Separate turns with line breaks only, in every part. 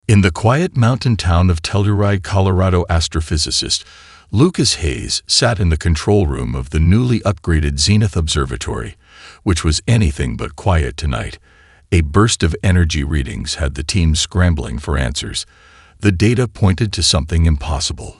In the quiet mountain town of Telluride, Colorado, astrophysicist Lucas Hayes sat in the control room of the newly upgraded Zenith Observatory, which was anything but quiet tonight. A burst of energy readings had the team scrambling for answers. The data pointed to something impossible.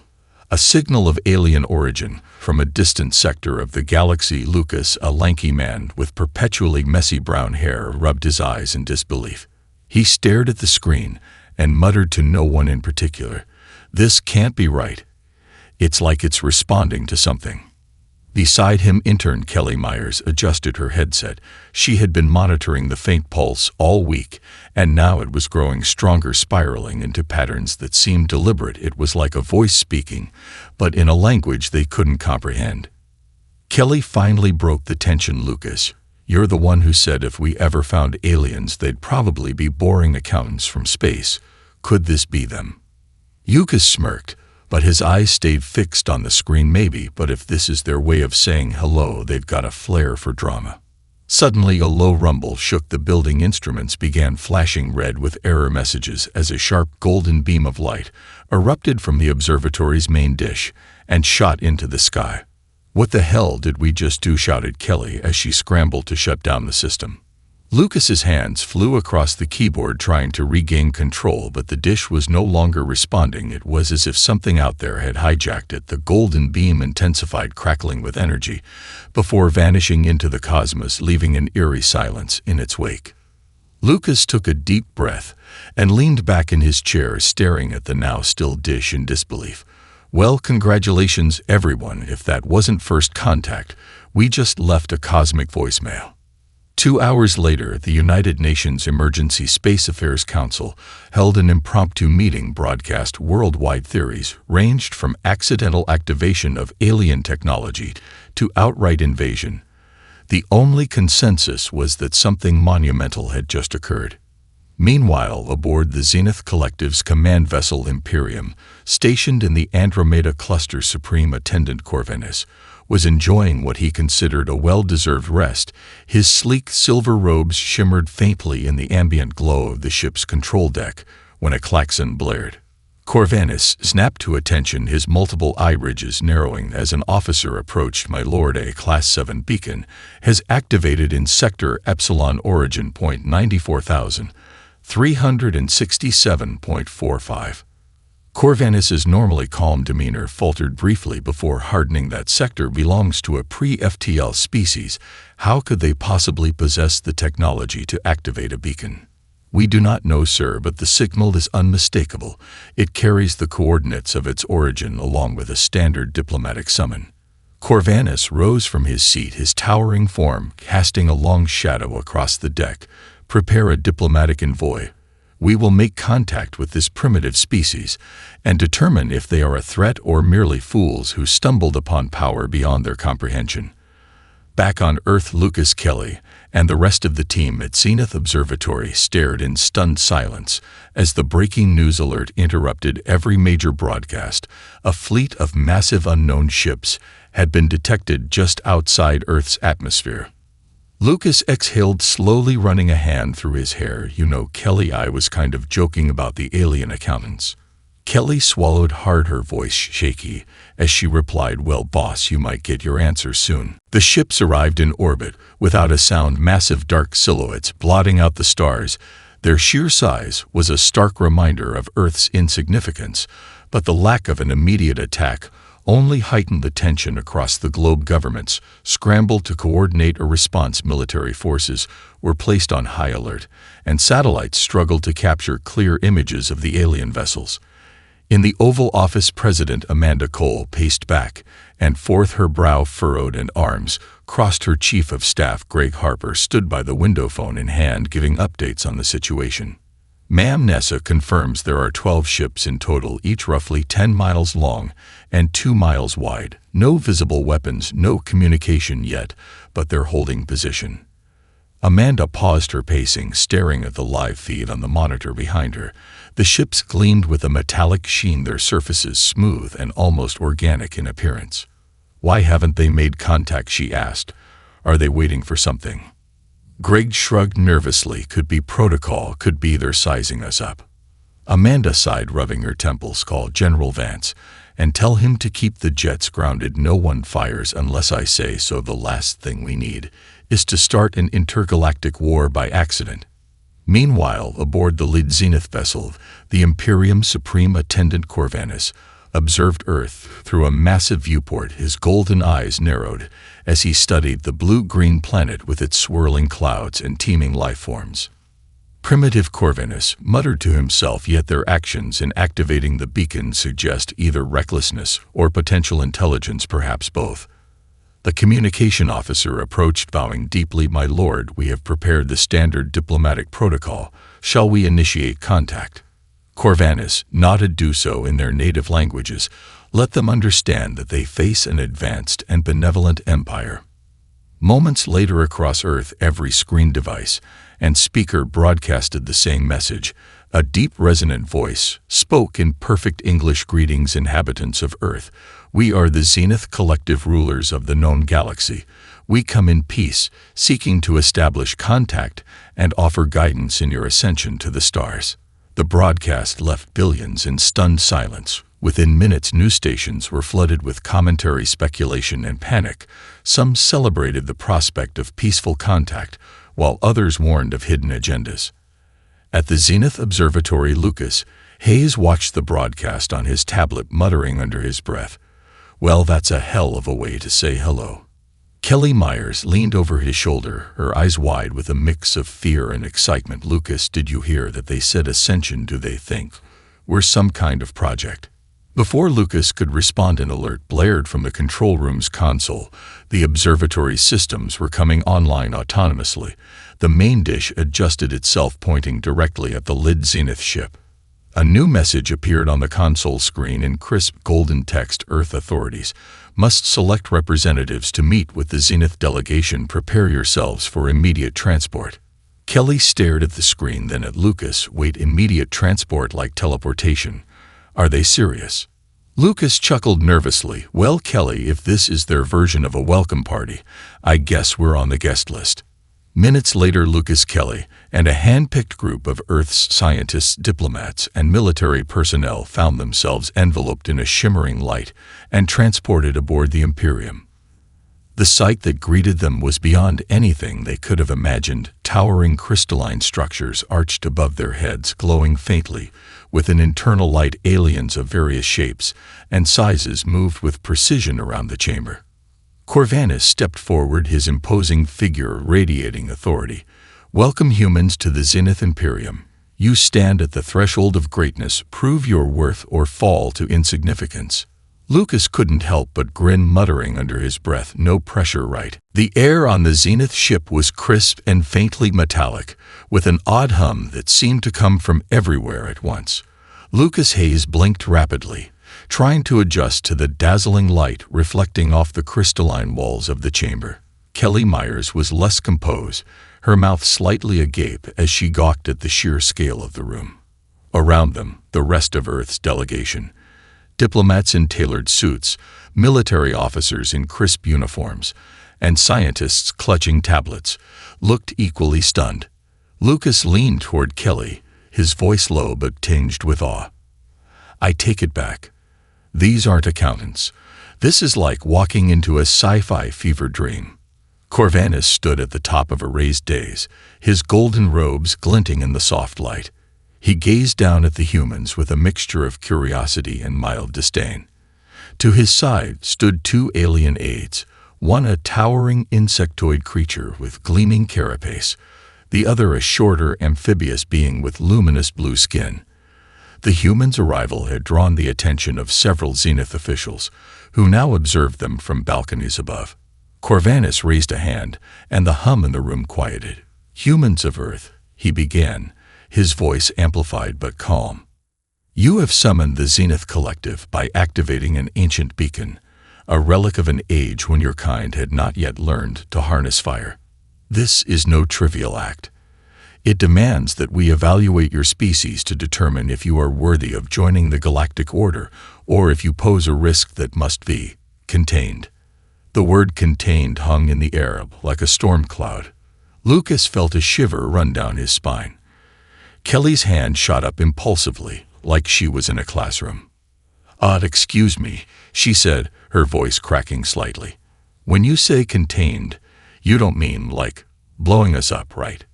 A signal of alien origin from a distant sector of the galaxy. Lucas, a lanky man with perpetually messy brown hair, rubbed his eyes in disbelief. He stared at the screen and muttered to no one in particular, "This can't be right. It's like it's responding to something." Beside him, intern Kelly Myers adjusted her headset. She had been monitoring the faint pulse all week, and now it was growing stronger, spiraling into patterns that seemed deliberate. It was like a voice speaking, but in a language they couldn't comprehend. Kelly finally broke the tension. "Lucas, you're the one who said if we ever found aliens, they'd probably be boring accountants from space. Could this be them?" Lucas smirked, but his eyes stayed fixed on the screen. "Maybe, but if this is their way of saying hello, they've got a flair for drama." Suddenly, a low rumble shook the building. Instruments began flashing red with error messages as a sharp golden beam of light erupted from the observatory's main dish and shot into the sky. "What the hell did we just do?" shouted Kelly as she scrambled to shut down the system. Lucas's hands flew across the keyboard trying to regain control, but the dish was no longer responding. It was as if something out there had hijacked it. The golden beam intensified, crackling with energy, before vanishing into the cosmos, leaving an eerie silence in its wake. Lucas took a deep breath and leaned back in his chair, staring at the now still dish in disbelief. "Well, congratulations, everyone. If that wasn't first contact, we just left a cosmic voicemail." 2 hours later, the United Nations Emergency Space Affairs Council held an impromptu meeting. Broadcast worldwide theories ranged from accidental activation of alien technology to outright invasion. The only consensus was that something monumental had just occurred. Meanwhile, aboard the Zenith Collective's command vessel Imperium, stationed in the Andromeda Cluster, Supreme Attendant Corvinus was enjoying what he considered a well-deserved rest. His sleek silver robes shimmered faintly in the ambient glow of the ship's control deck when a klaxon blared. Corvinus snapped to attention, his multiple eye ridges narrowing as an officer approached. "My lord, a Class 7 beacon has activated in Sector Epsilon origin point 94,367.45. Corvinus's normally calm demeanor faltered briefly before hardening. "That sector belongs to a pre-FTL species. How could they possibly possess the technology to activate a beacon?" "We do not know, sir, but the signal is unmistakable. It carries the coordinates of its origin along with a standard diplomatic summon." Corvinus rose from his seat, his towering form casting a long shadow across the deck. "Prepare a diplomatic envoy. We will make contact with this primitive species and determine if they are a threat or merely fools who stumbled upon power beyond their comprehension." Back on Earth, Lucas, Kelly, and the rest of the team at Zenith Observatory stared in stunned silence as the breaking news alert interrupted every major broadcast. A fleet of massive unknown ships had been detected just outside Earth's atmosphere. Lucas exhaled slowly, running a hand through his hair. "You know, Kelly, I was kind of joking about the alien accountants." Kelly swallowed hard, her voice shaky, as she replied, "Well, boss, you might get your answer soon." The ships arrived in orbit without a sound, massive dark silhouettes blotting out the stars. Their sheer size was a stark reminder of Earth's insignificance, but the lack of an immediate attack only heightened the tension across the globe. Governments scrambled to coordinate a response. Military forces were placed on high alert, and satellites struggled to capture clear images of the alien vessels. In the Oval Office, President Amanda Cole paced back and forth, her brow furrowed and arms crossed. Her Chief of Staff, Greg Harper, stood by the window, phone in hand, giving updates on the situation. "Ma'am, NASA confirms there are 12 ships in total, each roughly 10 miles long and 2 miles wide. No visible weapons, no communication yet, but they're holding position." Amanda paused her pacing, staring at the live feed on the monitor behind her. The ships gleamed with a metallic sheen, their surfaces smooth and almost organic in appearance. "Why haven't they made contact?" she asked. "Are they waiting for something?" Greg shrugged nervously. "Could be protocol, could be they're sizing us up." Amanda sighed, rubbing her temples. Call General Vance and tell him to keep the jets grounded. No one fires unless I say so. The last thing we need is to start an intergalactic war by accident. Meanwhile, aboard the lead Zenith vessel, the Imperium Supreme Attendant Corvanus observed Earth through a massive viewport. His golden eyes narrowed as he studied the blue-green planet with its swirling clouds and teeming life forms. Primitive Corvanus muttered to himself, yet their actions in activating the beacon suggest either recklessness or potential intelligence, perhaps both. The communication officer approached, bowing deeply. My lord, we have prepared the standard diplomatic protocol. Shall we initiate contact? Corvanus nodded. Do so in their native languages. Let them understand that they face an advanced and benevolent empire. Moments later, across Earth, every screen device and speaker broadcasted the same message. A deep, resonant voice spoke in perfect English. Greetings, inhabitants of Earth. We are the Zenith Collective, rulers of the known galaxy. We come in peace, seeking to establish contact and offer guidance in your ascension to the stars. The broadcast left billions in stunned silence. Within minutes, news stations were flooded with commentary, speculation, and panic. Some celebrated the prospect of peaceful contact, while others warned of hidden agendas. At the Zenith Observatory, Lucas Hayes watched the broadcast on his tablet, muttering under his breath, "Well, that's a hell of a way to say hello." Kelly Myers leaned over his shoulder, her eyes wide with a mix of fear and excitement. "Lucas, did you hear that they said Ascension? Do they think we're some kind of project?" Before Lucas could respond, an alert blared from the control room's console. The observatory systems were coming online autonomously. The main dish adjusted itself, pointing directly at the lid Zenith ship. A new message appeared on the console screen in crisp golden text. Earth authorities must select representatives to meet with the Zenith delegation. Prepare yourselves for immediate transport. Kelly stared at the screen, then at Lucas. Wait, immediate transport? Like teleportation? Are they serious? Lucas chuckled nervously. Well, Kelly, if this is their version of a welcome party, I guess we're on the guest list. Minutes later, Lucas, Kelly, and a hand-picked group of Earth's scientists, diplomats, and military personnel found themselves enveloped in a shimmering light and transported aboard the Imperium. The sight that greeted them was beyond anything they could have imagined. Towering crystalline structures arched above their heads, glowing faintly with an internal light. Aliens of various shapes and sizes moved with precision around the chamber. Corvanus stepped forward, his imposing figure radiating authority. Welcome, humans, to the Zenith Imperium. You stand at the threshold of greatness. Prove your worth or fall to insignificance. Lucas couldn't help but grin, muttering under his breath, no pressure, right? The air on the Zenith ship was crisp and faintly metallic, with an odd hum that seemed to come from everywhere at once. Lucas Hayes blinked rapidly, trying to adjust to the dazzling light reflecting off the crystalline walls of the chamber. Kelly Myers was less composed, her mouth slightly agape as she gawked at the sheer scale of the room. Around them, the rest of Earth's delegation. Diplomats in tailored suits, military officers in crisp uniforms, and scientists clutching tablets, looked equally stunned. Lucas leaned toward Kelly, his voice low but tinged with awe. I take it back. These aren't accountants. This is like walking into a sci-fi fever dream. Corvanus stood at the top of a raised dais, his golden robes glinting in the soft light. He gazed down at the humans with a mixture of curiosity and mild disdain. To his side stood two alien aides, one a towering insectoid creature with gleaming carapace, the other a shorter amphibious being with luminous blue skin. The humans' arrival had drawn the attention of several Zenith officials, who now observed them from balconies above. Corvanus raised a hand, and the hum in the room quieted. Humans of Earth, he began, his voice amplified but calm. You have summoned the Zenith Collective by activating an ancient beacon, a relic of an age when your kind had not yet learned to harness fire. This is no trivial act. It demands that we evaluate your species to determine if you are worthy of joining the Galactic Order or if you pose a risk that must be contained. The word contained hung in the air like a storm cloud. Lucas felt a shiver run down his spine. Kelly's hand shot up impulsively, like she was in a classroom. Excuse me," she said, her voice cracking slightly. "When you say contained, you don't mean, like, blowing us up, right?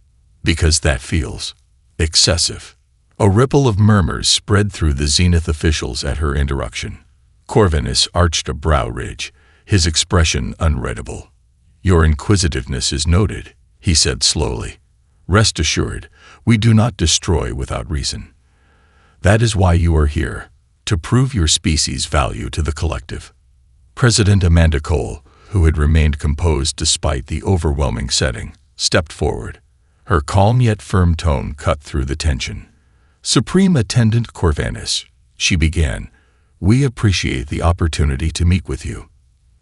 Because that feels excessive." A ripple of murmurs spread through the Zenith officials at her interruption. Corvinus arched a brow ridge, his expression unreadable. "Your inquisitiveness is noted," he said slowly. "Rest assured, we do not destroy without reason. That is why you are here, to prove your species' value to the collective." President Amanda Cole, who had remained composed despite the overwhelming setting, stepped forward. Her calm yet firm tone cut through the tension. "Supreme Attendant Corvinus," she began, "we appreciate the opportunity to meet with you.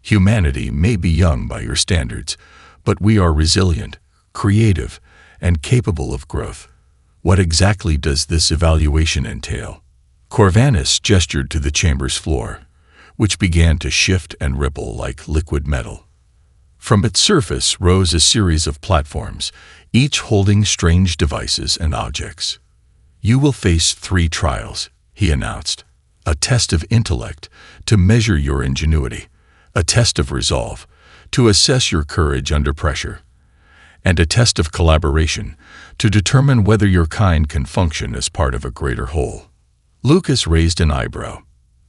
Humanity may be young by your standards, but we are resilient, creative, and capable of growth. What exactly does this evaluation entail?" Corvinus gestured to the chamber's floor, which began to shift and ripple like liquid metal. From its surface rose a series of platforms, each holding strange devices and objects. "You will face 3 trials," he announced. "A test of intellect, to measure your ingenuity. A test of resolve, to assess your courage under pressure. And a test of collaboration, to determine whether your kind can function as part of a greater whole." Lucas raised an eyebrow.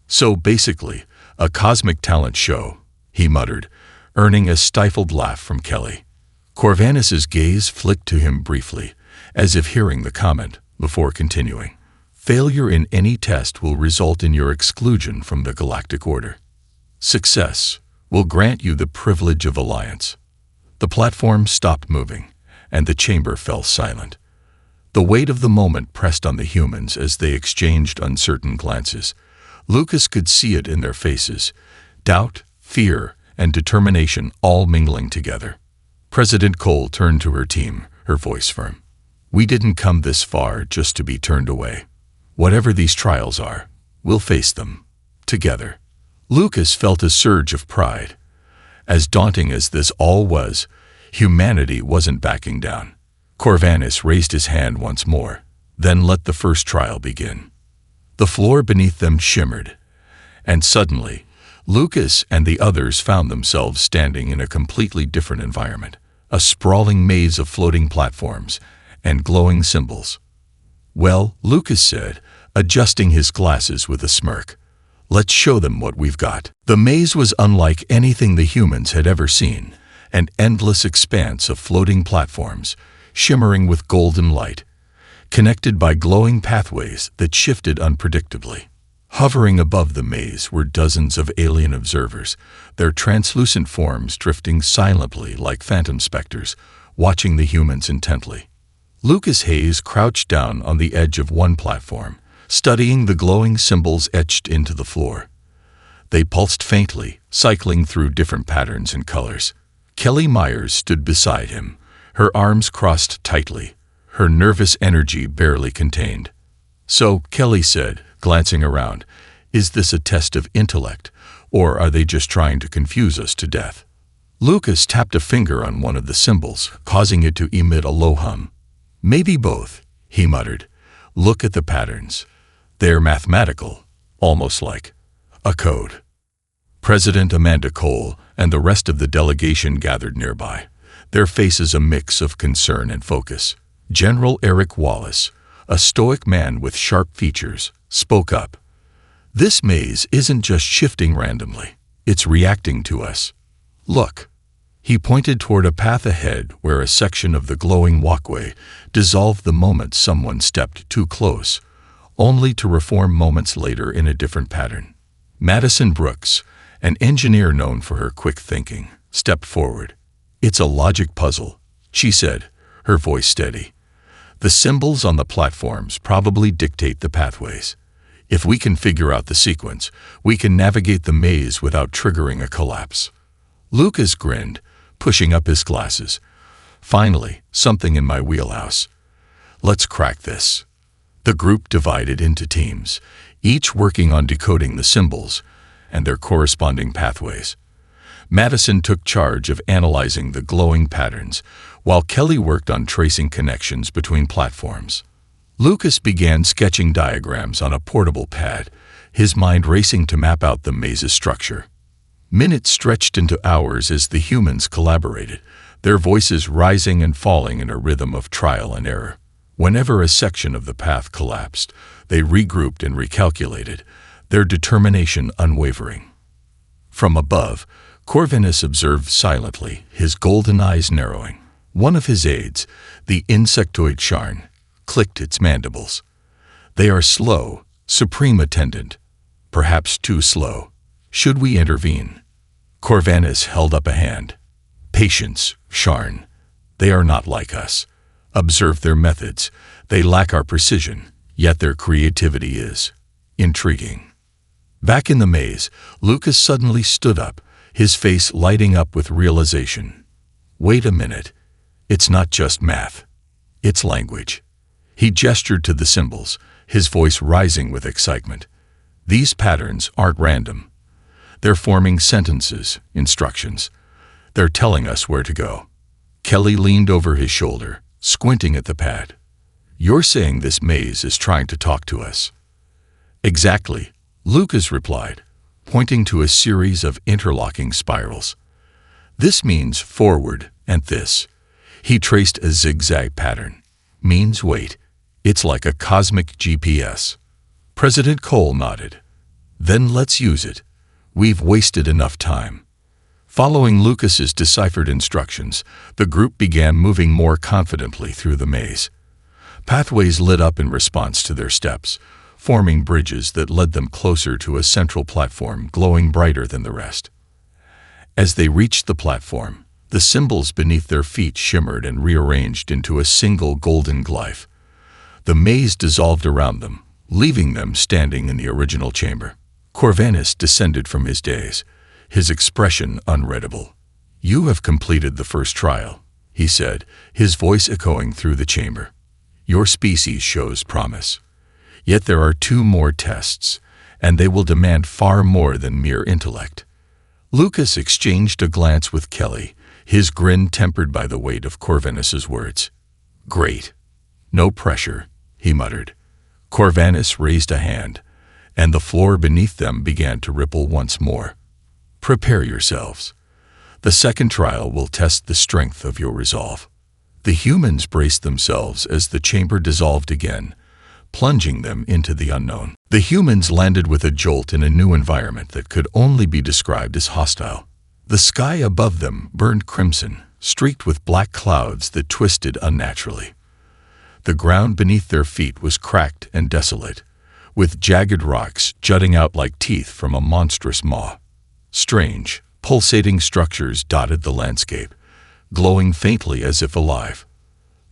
"So basically, a cosmic talent show," he muttered, earning a stifled laugh from Kelly. Corvinus's gaze flicked to him briefly, as if hearing the comment, before continuing. "Failure in any test will result in your exclusion from the Galactic Order. Success will grant you the privilege of alliance." The platform stopped moving, and the chamber fell silent. The weight of the moment pressed on the humans as they exchanged uncertain glances. Lucas could see it in their faces, doubt, fear, and determination all mingling together. President Cole turned to her team, her voice firm. "We didn't come this far just to be turned away. Whatever these trials are, we'll face them. Together." Lucas felt a surge of pride. As daunting as this all was, humanity wasn't backing down. Corvinus raised his hand once more, then let the first trial begin. The floor beneath them shimmered, and suddenly, Lucas and the others found themselves standing in a completely different environment, a sprawling maze of floating platforms and glowing symbols. "Well," Lucas said, adjusting his glasses with a smirk, "let's show them what we've got." The maze was unlike anything the humans had ever seen, an endless expanse of floating platforms, shimmering with golden light, connected by glowing pathways that shifted unpredictably. Hovering above the maze were dozens of alien observers, their translucent forms drifting silently like phantom specters, watching the humans intently. Lucas Hayes crouched down on the edge of one platform, studying the glowing symbols etched into the floor. They pulsed faintly, cycling through different patterns and colors. Kelly Myers stood beside him, her arms crossed tightly, her nervous energy barely contained. "So," Kelly said, glancing around, "is this a test of intellect, or are they just trying to confuse us to death?" Lucas tapped a finger on one of the symbols, causing it to emit a low hum. "Maybe both," he muttered. "Look at the patterns. They're mathematical, almost like a code." President Amanda Cole and the rest of the delegation gathered nearby, their faces a mix of concern and focus. General Eric Wallace, a stoic man with sharp features, spoke up. "This maze isn't just shifting randomly, it's reacting to us. Look." He pointed toward a path ahead where a section of the glowing walkway dissolved the moment someone stepped too close, only to reform moments later in a different pattern. Madison Brooks, an engineer known for her quick thinking, stepped forward. "It's a logic puzzle," she said, her voice steady. "The symbols on the platforms probably dictate the pathways. If we can figure out the sequence, we can navigate the maze without triggering a collapse." Lucas grinned, pushing up his glasses. "Finally, something in my wheelhouse. Let's crack this." The group divided into teams, each working on decoding the symbols and their corresponding pathways. Madison took charge of analyzing the glowing patterns, while Kelly worked on tracing connections between platforms. Lucas began sketching diagrams on a portable pad, his mind racing to map out the maze's structure. Minutes stretched into hours as the humans collaborated, their voices rising and falling in a rhythm of trial and error. Whenever a section of the path collapsed, they regrouped and recalculated, their determination unwavering. From above, Corvinus observed silently, his golden eyes narrowing. One of his aides, the insectoid Sharn, clicked its mandibles. "They are slow, Supreme Attendant. Perhaps too slow. Should we intervene?" Corvinus held up a hand. "Patience, Sharn. They are not like us. Observe their methods. They lack our precision, yet their creativity is intriguing." Back in the maze, Lucas suddenly stood up, his face lighting up with realization. Wait a minute. It's not just math. It's language. He gestured to the symbols, his voice rising with excitement. These patterns aren't random. They're forming sentences, instructions. They're telling us where to go. Kelly leaned over his shoulder, squinting at the pad. "You're saying this maze is trying to talk to us?" "Exactly," Lucas replied, pointing to a series of interlocking spirals. "This means forward, and this." He traced a zigzag pattern. "Means wait. It's like a cosmic GPS." President Cole nodded. "Then let's use it. We've wasted enough time." Following Lucas's deciphered instructions, the group began moving more confidently through the maze. Pathways lit up in response to their steps, forming bridges that led them closer to a central platform glowing brighter than the rest. As they reached the platform, the symbols beneath their feet shimmered and rearranged into a single golden glyph. The maze dissolved around them, leaving them standing in the original chamber. Corvinus descended from his dais, his expression unreadable. "You have completed the first trial," he said, his voice echoing through the chamber. "Your species shows promise. Yet there are 2 more tests, and they will demand far more than mere intellect." Lucas exchanged a glance with Kelly, his grin tempered by the weight of Corvinus's words. "Great. No pressure," he muttered. Corvinus raised a hand, and the floor beneath them began to ripple once more. "Prepare yourselves. The second trial will test the strength of your resolve." The humans braced themselves as the chamber dissolved again, plunging them into the unknown. The humans landed with a jolt in a new environment that could only be described as hostile. The sky above them burned crimson, streaked with black clouds that twisted unnaturally. The ground beneath their feet was cracked and desolate, with jagged rocks jutting out like teeth from a monstrous maw. Strange, pulsating structures dotted the landscape, glowing faintly as if alive.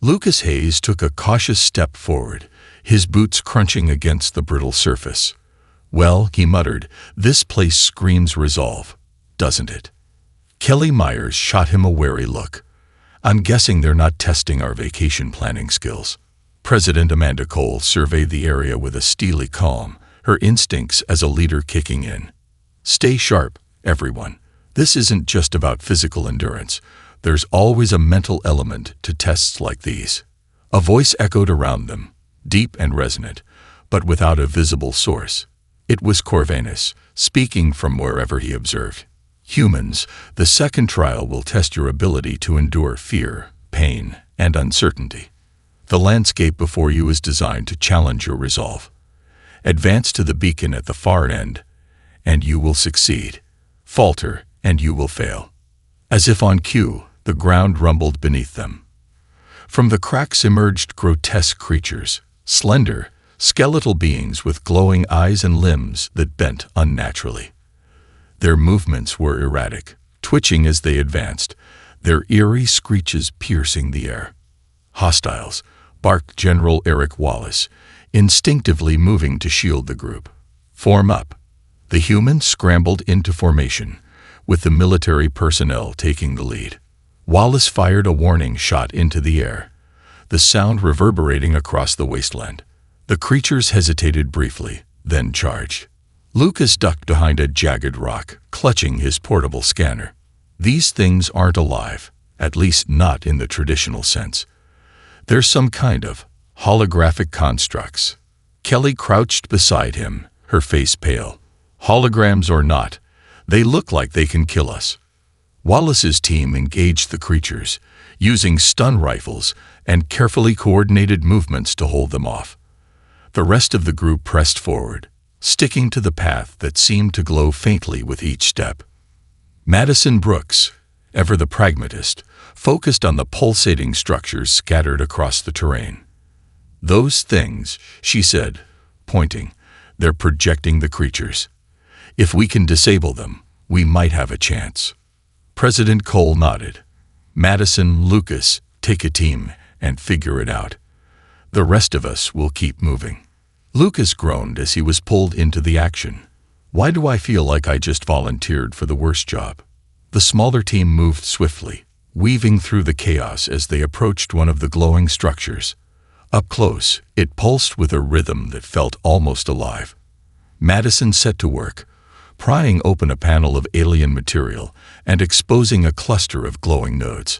Lucas Hayes took a cautious step forward, his boots crunching against the brittle surface. "Well," he muttered, "this place screams resolve, doesn't it?" Kelly Myers shot him a wary look. "I'm guessing they're not testing our vacation planning skills." President Amanda Cole surveyed the area with a steely calm, her instincts as a leader kicking in. "Stay sharp, everyone. This isn't just about physical endurance. There's always a mental element to tests like these." A voice echoed around them, deep and resonant, but without a visible source. It was Corvinus, speaking from wherever he observed. "Humans, the second trial will test your ability to endure fear, pain, and uncertainty. The landscape before you is designed to challenge your resolve. Advance to the beacon at the far end, and you will succeed. Falter, and you will fail." As if on cue, the ground rumbled beneath them. From the cracks emerged grotesque creatures, slender, skeletal beings with glowing eyes and limbs that bent unnaturally. Their movements were erratic, twitching as they advanced, their eerie screeches piercing the air. "Hostiles," barked General Eric Wallace, instinctively moving to shield the group. "Form up." The humans scrambled into formation, with the military personnel taking the lead. Wallace fired a warning shot into the air, the sound reverberating across the wasteland. The creatures hesitated briefly, then charged. Lucas ducked behind a jagged rock, clutching his portable scanner. These things aren't alive, at least not in the traditional sense. They're some kind of Holographic constructs. Kelly crouched beside him, her face pale. Holograms or not, they look like they can kill us. Wallace's team engaged the creatures, using stun rifles and carefully coordinated movements to hold them off. The rest of the group pressed forward, sticking to the path that seemed to glow faintly with each step. Madison Brooks, ever the pragmatist, focused on the pulsating structures scattered across the terrain. "Those things," she said, pointing, "they're projecting the creatures. If we can disable them, we might have a chance." President Cole nodded. "Madison, Lucas, take a team and figure it out. The rest of us will keep moving." Lucas groaned as he was pulled into the action. "Why do I feel like I just volunteered for the worst job?" The smaller team moved swiftly, weaving through the chaos as they approached one of the glowing structures. Up close, it pulsed with a rhythm that felt almost alive. Madison set to work, prying open a panel of alien material and exposing a cluster of glowing nodes.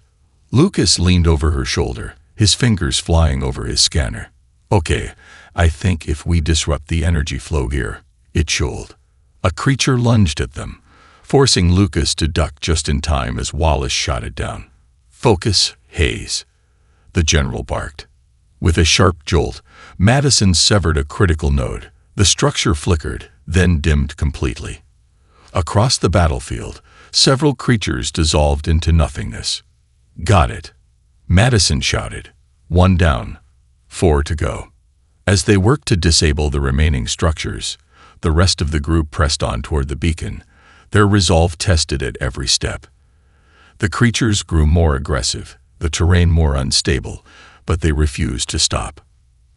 Lucas leaned over her shoulder, his fingers flying over his scanner. "Okay, I think if we disrupt the energy flow here," it shoaled. A creature lunged at them, forcing Lucas to duck just in time as Wallace shot it down. "Focus, Hayes," the general barked. With a sharp jolt, Madison severed a critical node. The structure flickered, then dimmed completely. Across the battlefield, several creatures dissolved into nothingness. "Got it," Madison shouted. "One down. 4 to go." As they worked to disable the remaining structures, the rest of the group pressed on toward the beacon, their resolve tested at every step. The creatures grew more aggressive, the terrain more unstable, but they refused to stop.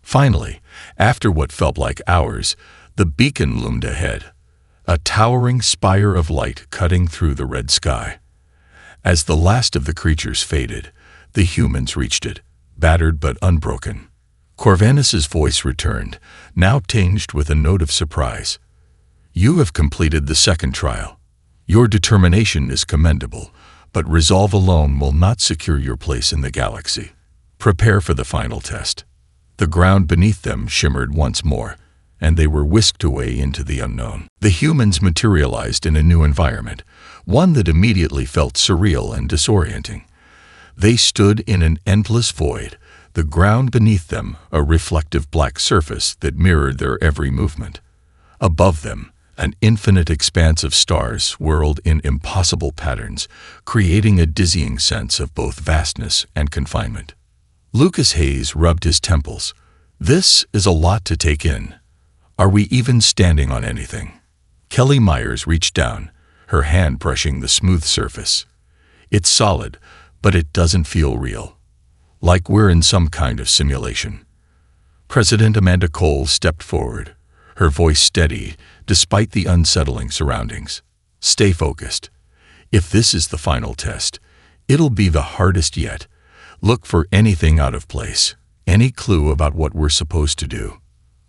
Finally, after what felt like hours, the beacon loomed ahead, a towering spire of light cutting through the red sky. As the last of the creatures faded, the humans reached it, battered but unbroken. Corvanus's voice returned, now tinged with a note of surprise. "You have completed the second trial. Your determination is commendable, but resolve alone will not secure your place in the galaxy. Prepare for the final test." The ground beneath them shimmered once more, and they were whisked away into the unknown. The humans materialized in a new environment, one that immediately felt surreal and disorienting. They stood in an endless void, the ground beneath them a reflective black surface that mirrored their every movement. Above them, an infinite expanse of stars swirled in impossible patterns, creating a dizzying sense of both vastness and confinement. Lucas Hayes rubbed his temples. "This is a lot to take in. Are we even standing on anything?" Kelly Myers reached down, her hand brushing the smooth surface. "It's solid, but it doesn't feel real. Like we're in some kind of simulation." President Amanda Cole stepped forward, her voice steady despite the unsettling surroundings. "Stay focused. If this is the final test, it'll be the hardest yet. Look for anything out of place, any clue about what we're supposed to do."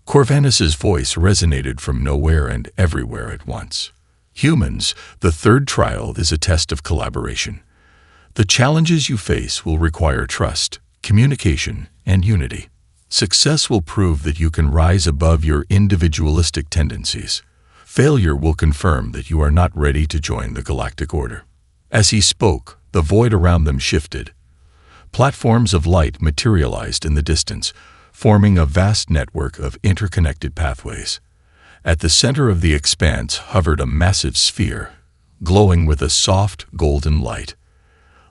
Corvanus's voice resonated from nowhere and everywhere at once. "Humans, the third trial is a test of collaboration. The challenges you face will require trust, communication, and unity. Success will prove that you can rise above your individualistic tendencies. Failure will confirm that you are not ready to join the Galactic Order." As he spoke, the void around them shifted. Platforms of light materialized in the distance, forming a vast network of interconnected pathways. At the center of the expanse hovered a massive sphere, glowing with a soft, golden light.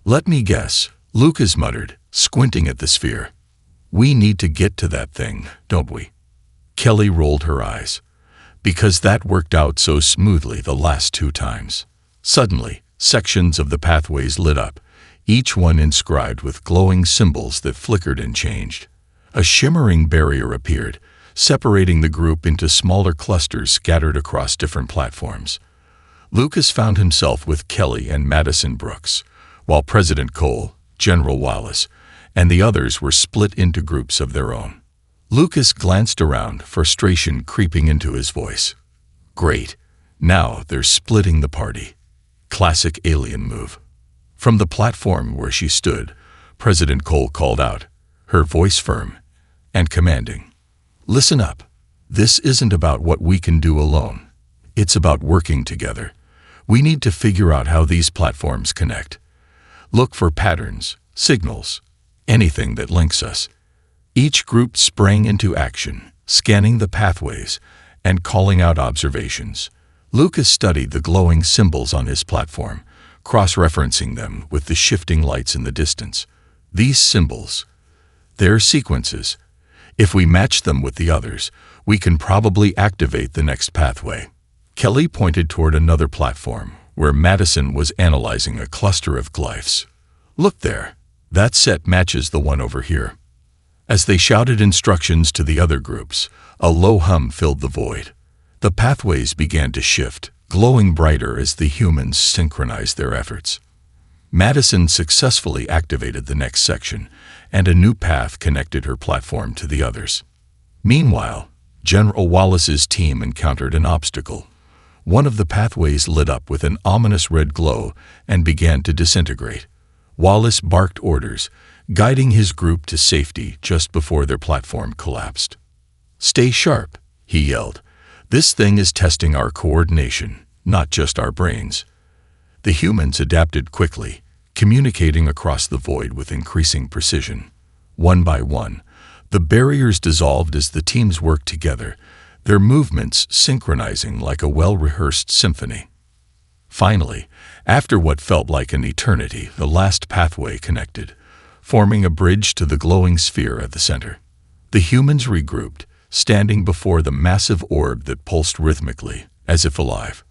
"Let me guess," Lucas muttered, squinting at the sphere. "We need to get to that thing, don't we?" Kelly rolled her eyes. "Because that worked out so smoothly the last 2 times." Suddenly, sections of the pathways lit up, each one inscribed with glowing symbols that flickered and changed. A shimmering barrier appeared, separating the group into smaller clusters scattered across different platforms. Lucas found himself with Kelly and Madison Brooks, while President Cole, General Wallace, and the others were split into groups of their own. Lucas glanced around, frustration creeping into his voice. "Great. Now they're splitting the party. Classic alien move." From the platform where she stood, President Cole called out, her voice firm, and commanding. Listen up. This isn't about what we can do alone. It's about working together. We need to figure out how these platforms connect. Look for patterns, signals, anything that links us. Each group sprang into action, scanning the pathways and calling out observations. Lucas studied the glowing symbols on his platform, cross-referencing them with the shifting lights in the distance. These symbols, they're sequences. If we match them with the others, we can probably activate the next pathway. Kelly pointed toward another platform, where Madison was analyzing a cluster of glyphs. Look there. That set matches the one over here. As they shouted instructions to the other groups, a low hum filled the void. The pathways began to shift, glowing brighter as the humans synchronized their efforts. Madison successfully activated the next section, and a new path connected her platform to the others. Meanwhile, General Wallace's team encountered an obstacle. One of the pathways lit up with an ominous red glow and began to disintegrate. Wallace barked orders, guiding his group to safety just before their platform collapsed. "Stay sharp," he yelled. "This thing is testing our coordination, not just our brains." The humans adapted quickly, communicating across the void with increasing precision. One by one, the barriers dissolved as the teams worked together, their movements synchronizing like a well-rehearsed symphony. Finally, after what felt like an eternity, the last pathway connected, forming a bridge to the glowing sphere at the center. The humans regrouped, standing before the massive orb that pulsed rhythmically, as if alive.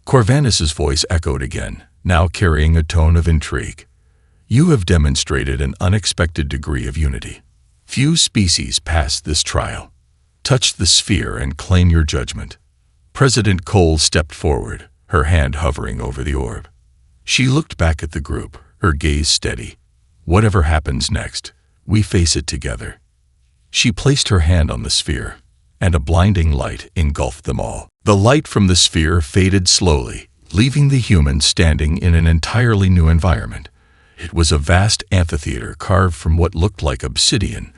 Corvanus's voice echoed again, now carrying a tone of intrigue. "You have demonstrated an unexpected degree of unity. Few species pass this trial. Touch the sphere and claim your judgment." President Cole stepped forward, her hand hovering over the orb. She looked back at the group, her gaze steady. "Whatever happens next, we face it together." She placed her hand on the sphere, and a blinding light engulfed them all. The light from the sphere faded slowly, leaving the humans standing in an entirely new environment. It was a vast amphitheater carved from what looked like obsidian,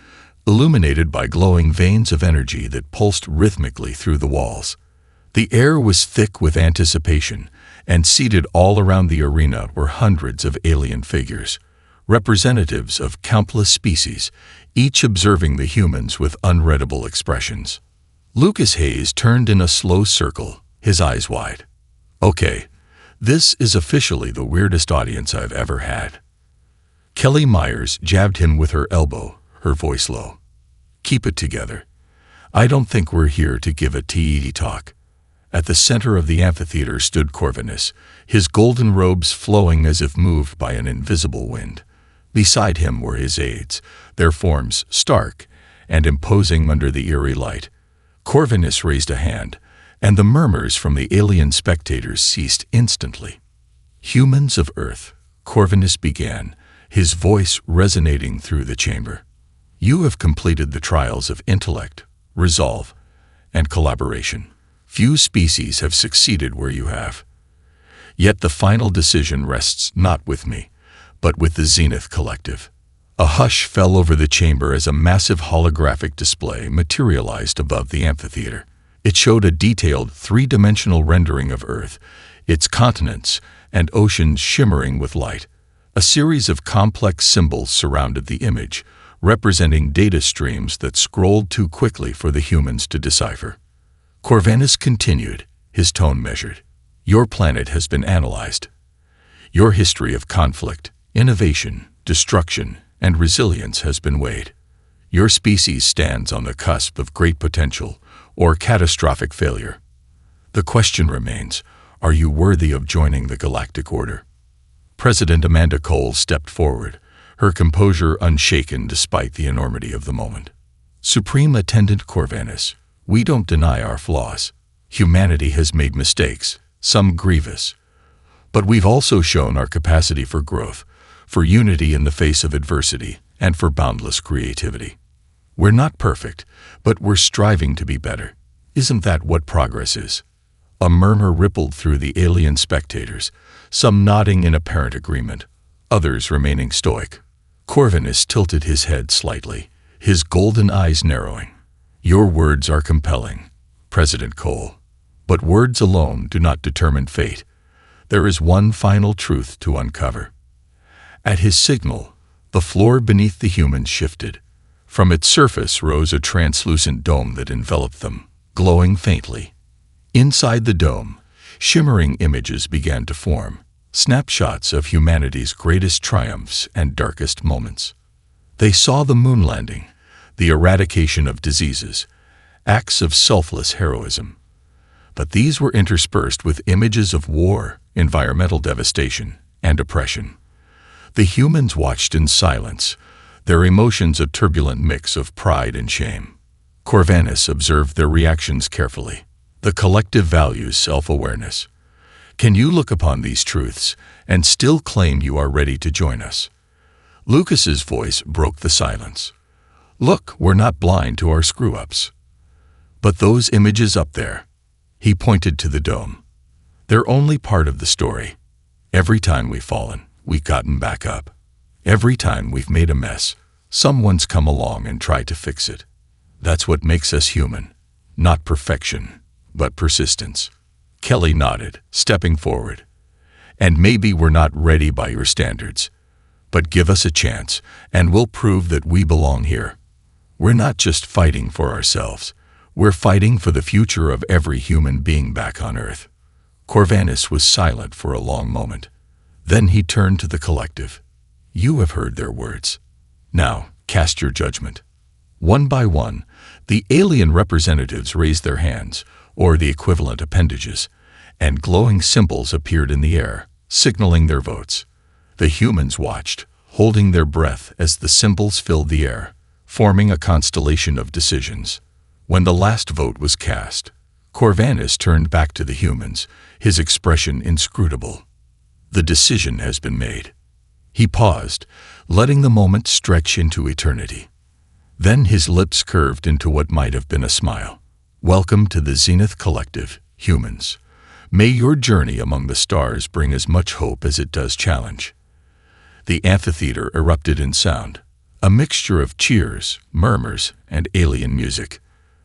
illuminated by glowing veins of energy that pulsed rhythmically through the walls. The air was thick with anticipation, and seated all around the arena were hundreds of alien figures, representatives of countless species, each observing the humans with unreadable expressions. Lucas Hayes turned in a slow circle, his eyes wide. "Okay, this is officially the weirdest audience I've ever had." Kelly Myers jabbed him with her elbow, her voice low. "Keep it together. I don't think we're here to give a TED talk." At the center of the amphitheater stood Corvinus, his golden robes flowing as if moved by an invisible wind. Beside him were his aides, their forms stark and imposing under the eerie light. Corvinus raised a hand, and the murmurs from the alien spectators ceased instantly. "Humans of Earth," Corvinus began, his voice resonating through the chamber. "You have completed the trials of intellect, resolve, and collaboration. Few species have succeeded where you have. Yet the final decision rests not with me, but with the Zenith Collective." A hush fell over the chamber as a massive holographic display materialized above the amphitheater. It showed a detailed three-dimensional rendering of Earth, its continents and oceans shimmering with light. A series of complex symbols surrounded the image, representing data streams that scrolled too quickly for the humans to decipher. Corvinus continued, his tone measured. "Your planet has been analyzed. Your history of conflict, innovation, destruction, and resilience has been weighed. Your species stands on the cusp of great potential or catastrophic failure. The question remains, are you worthy of joining the Galactic Order?" President Amanda Cole stepped forward, her composure unshaken despite the enormity of the moment. "Supreme Attendant Corvinus, we don't deny our flaws. Humanity has made mistakes, some grievous. But we've also shown our capacity for growth, for unity in the face of adversity, and for boundless creativity. We're not perfect, but we're striving to be better. Isn't that what progress is?" A murmur rippled through the alien spectators, some nodding in apparent agreement, others remaining stoic. Corvinus tilted his head slightly, his golden eyes narrowing. "Your words are compelling, President Cole. But words alone do not determine fate. There is one final truth to uncover." At his signal, the floor beneath the humans shifted. From its surface rose a translucent dome that enveloped them, glowing faintly. Inside the dome, shimmering images began to form, snapshots of humanity's greatest triumphs and darkest moments. They saw the moon landing, the eradication of diseases, acts of selfless heroism. But these were interspersed with images of war, environmental devastation, and oppression. The humans watched in silence, their emotions a turbulent mix of pride and shame. Corvanus observed their reactions carefully. The collective values self-awareness. Can you look upon these truths and still claim you are ready to join us? Lucas's voice broke the silence. Look, we're not blind to our screw-ups. But those images up there, he pointed to the dome. They're only part of the story. Every time we've fallen, we've gotten back up. Every time we've made a mess, someone's come along and tried to fix it. That's what makes us human. Not perfection, but persistence. Kelly nodded, stepping forward. And maybe we're not ready by your standards, but give us a chance, and we'll prove that we belong here. We're not just fighting for ourselves. We're fighting for the future of every human being back on Earth. Corvanus was silent for a long moment. Then he turned to the collective. You have heard their words. Now, cast your judgment. One by one, the alien representatives raised their hands, or the equivalent appendages, and glowing symbols appeared in the air, signaling their votes. The humans watched, holding their breath as the symbols filled the air, forming a constellation of decisions. When the last vote was cast, Corvanus turned back to the humans, his expression inscrutable. The decision has been made. He paused, letting the moment stretch into eternity. Then his lips curved into what might have been a smile. Welcome to the Zenith Collective, humans. May your journey among the stars bring as much hope as it does challenge. The amphitheater erupted in sound, a mixture of cheers, murmurs, and alien music.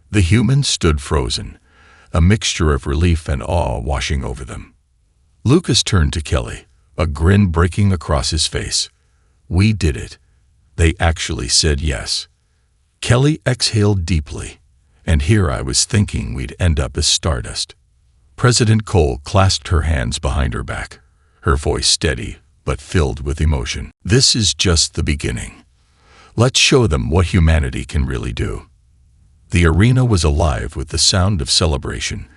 The humans stood frozen, a mixture of relief and awe washing over them. Lucas turned to Kelly, a grin breaking across his face. We did it. They actually said yes. Kelly exhaled deeply, and here I was thinking we'd end up as stardust. President Cole clasped her hands behind her back, her voice steady but filled with emotion. This is just the beginning. Let's show them what humanity can really do. The arena was alive with the sound of celebration,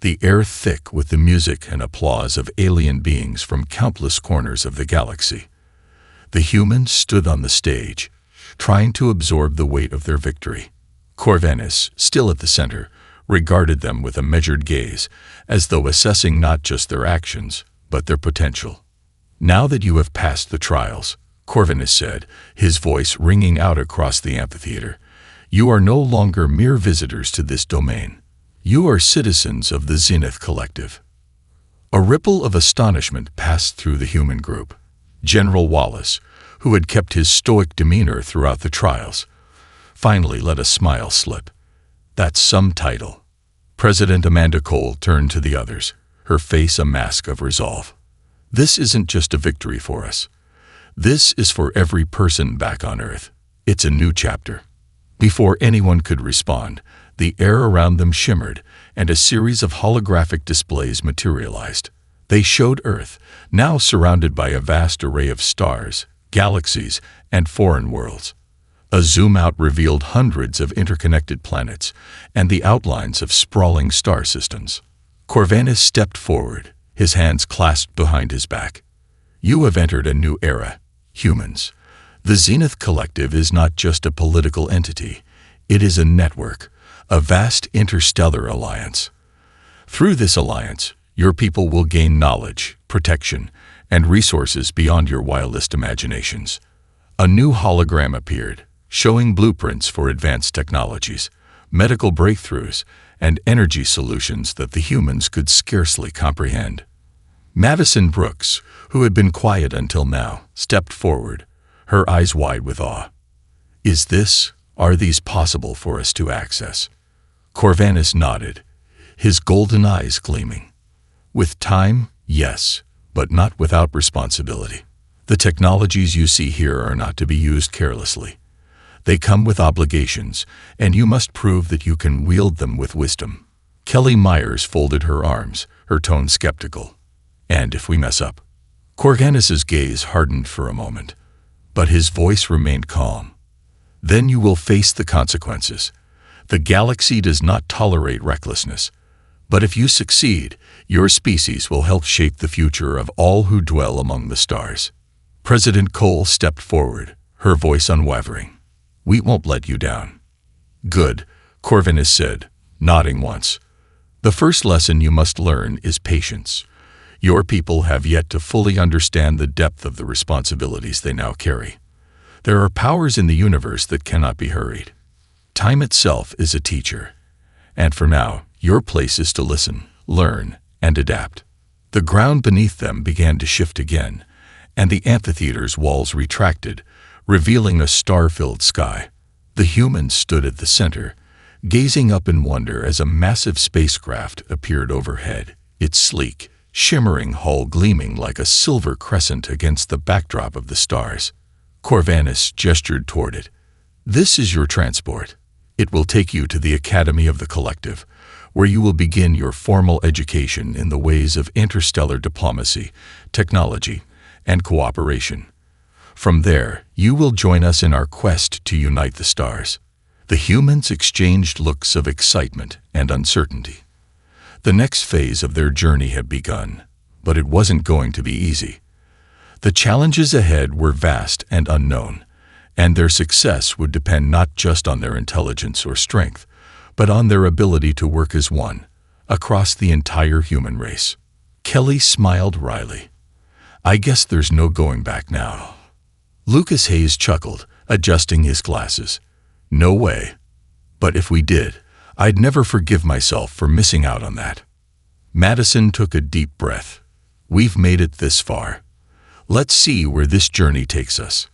the air thick with the music and applause of alien beings from countless corners of the galaxy. The humans stood on the stage, trying to absorb the weight of their victory. Corvanus, still at the center, regarded them with a measured gaze, as though assessing not just their actions, but their potential. Now that you have passed the trials, Corvanus said, his voice ringing out across the amphitheater, you are no longer mere visitors to this domain. You are citizens of the Zenith Collective. A ripple of astonishment passed through the human group. General Wallace, who had kept his stoic demeanor throughout the trials, finally let a smile slip. That's some title. President Amanda Cole turned to the others, her face a mask of resolve. This isn't just a victory for us. This is for every person back on Earth. It's a new chapter. Before anyone could respond, the air around them shimmered, and a series of holographic displays materialized. They showed Earth, now surrounded by a vast array of stars, galaxies, and foreign worlds. A zoom-out revealed hundreds of interconnected planets and the outlines of sprawling star systems. Corvanus stepped forward, his hands clasped behind his back. You have entered a new era, humans. The Zenith Collective is not just a political entity. It is a network, a vast interstellar alliance. Through this alliance, your people will gain knowledge, protection, and resources beyond your wildest imaginations. A new hologram appeared, showing blueprints for advanced technologies, medical breakthroughs, and energy solutions that the humans could scarcely comprehend. Madison Brooks, who had been quiet until now, stepped forward, her eyes wide with awe. Is this Are these possible for us to access? Corvanus nodded, his golden eyes gleaming. With time, yes, but not without responsibility. The technologies you see here are not to be used carelessly. They come with obligations, and you must prove that you can wield them with wisdom. Kelly Myers folded her arms, her tone skeptical. And if we mess up? Corvanus's gaze hardened for a moment, but his voice remained calm. Then you will face the consequences. The galaxy does not tolerate recklessness. But if you succeed, your species will help shape the future of all who dwell among the stars. President Cole stepped forward, her voice unwavering. We won't let you down. Good, Corvanus said, nodding once. The first lesson you must learn is patience. Your people have yet to fully understand the depth of the responsibilities they now carry. There are powers in the universe that cannot be hurried. Time itself is a teacher. And for now, your place is to listen, learn, and adapt. The ground beneath them began to shift again, and the amphitheater's walls retracted, revealing a star-filled sky. The humans stood at the center, gazing up in wonder as a massive spacecraft appeared overhead, its sleek, shimmering hull gleaming like a silver crescent against the backdrop of the stars. Corvanus gestured toward it. This is your transport. It will take you to the Academy of the Collective, where you will begin your formal education in the ways of interstellar diplomacy, technology, and cooperation. From there, you will join us in our quest to unite the stars. The humans exchanged looks of excitement and uncertainty. The next phase of their journey had begun, but it wasn't going to be easy. The challenges ahead were vast and unknown, and their success would depend not just on their intelligence or strength, but on their ability to work as one, across the entire human race. Kelly smiled wryly. I guess there's no going back now. Lucas Hayes chuckled, adjusting his glasses. No way. But if we did, I'd never forgive myself for missing out on that. Madison took a deep breath. We've made it this far. Let's see where this journey takes us.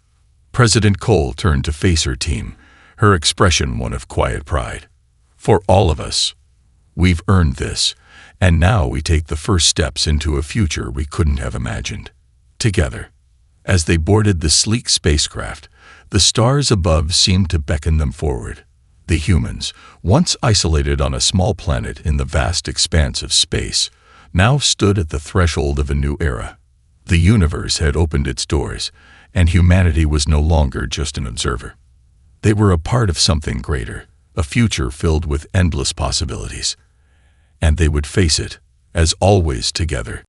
President Cole turned to face her team, her expression one of quiet pride. For all of us, we've earned this, and now we take the first steps into a future we couldn't have imagined. Together. As they boarded the sleek spacecraft, the stars above seemed to beckon them forward. The humans, once isolated on a small planet in the vast expanse of space, now stood at the threshold of a new era. The universe had opened its doors, and humanity was no longer just an observer. They were a part of something greater, a future filled with endless possibilities. And they would face it, as always, together.